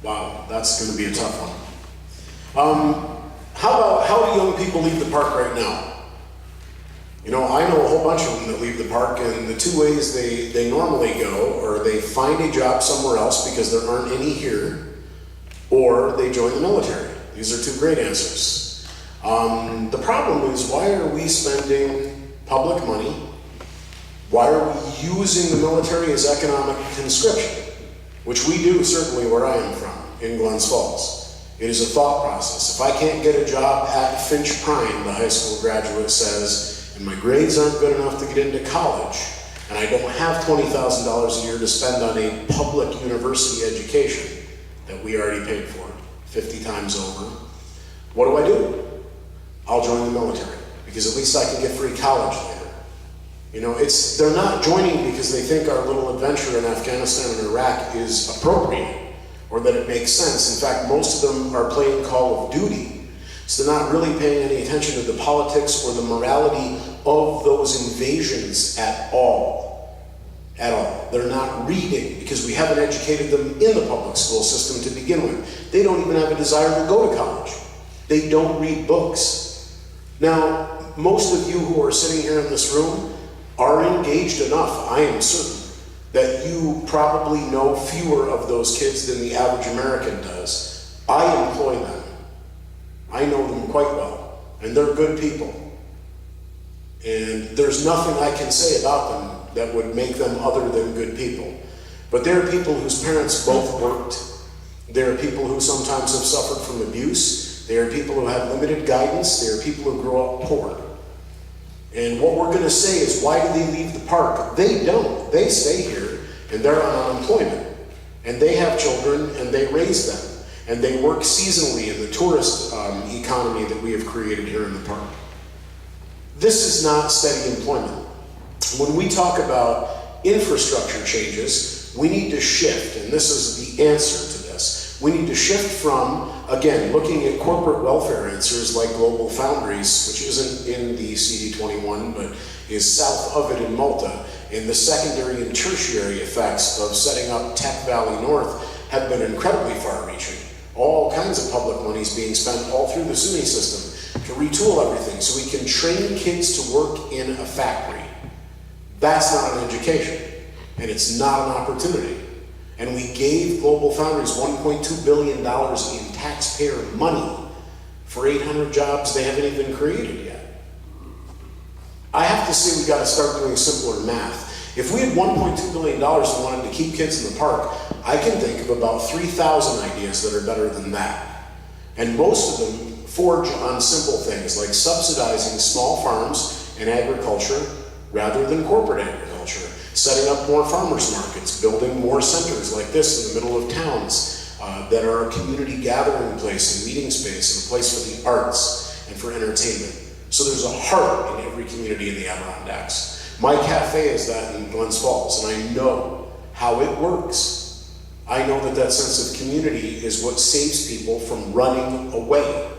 Wow, that's going to be a tough one. How do young people leave the park right now? You know, I know a whole bunch of them that leave the park, and the two ways they normally go are they find a job somewhere else because there aren't any here, or they join the military. These are two great answers. The problem is, why are we spending public money? Why are we using the military as economic conscription? Which we do certainly where I am from, in Glens Falls. It is a thought process. If I can't get a job at Finch Prime, the high school graduate says, and my grades aren't good enough to get into college, and I don't have $20,000 a year to spend on a public university education that we already paid for 50 times over, what do? I'll join the military, because at least I can get free college later. You know, they're not joining because they think our little adventure in Afghanistan and Iraq is appropriate, or that it makes sense. In fact, most of them are playing Call of Duty, so they're not really paying any attention to the politics or the morality of those invasions at all. At all. They're not reading, because we haven't educated them in the public school system to begin with. They don't even have a desire to go to college. They don't read books. Now, most of you who are sitting here in this room are engaged enough, I am certain, that you probably know fewer of those kids than the average American does. I employ them. I know them quite well, and they're good people. And there's nothing I can say about them that would make them other than good people. But there are people whose parents both worked. There are people who sometimes have suffered from abuse. There are people who have limited guidance. There are people who grow up poor. And what we're going to say is, why do they leave the park? They don't. They stay here, and they're on unemployment. And they have children, and they raise them. And they work seasonally in the tourist economy that we have created here in the park. This is not steady employment. When we talk about infrastructure changes, we need to shift, and this is the answer to this. We need to shift from, again, looking at corporate welfare answers like Global Foundries, which isn't in the CD21, but is south of it in Malta, and the secondary and tertiary effects of setting up Tech Valley North have been incredibly far-reaching. All kinds of public money is being spent all through the SUNY system to retool everything so we can train kids to work in a factory. That's not an education, and it's not an opportunity. And we gave Global Foundries $1.2 billion in taxpayer money for 800 jobs they haven't even created yet. I have to say, we got to start doing simpler math. If we had $1.2 billion and wanted to keep kids in the park, I can think of about 3,000 ideas that are better than that. And most of them forge on simple things like subsidizing small farms and agriculture rather than corporate agriculture, setting up more farmers markets, building more centers like this in the middle of towns that are a community gathering place and meeting space and a place for the arts and for entertainment. So there's a heart in every community in the Adirondacks. My cafe is that in Glens Falls, and I know how it works. I know that that sense of community is what saves people from running away.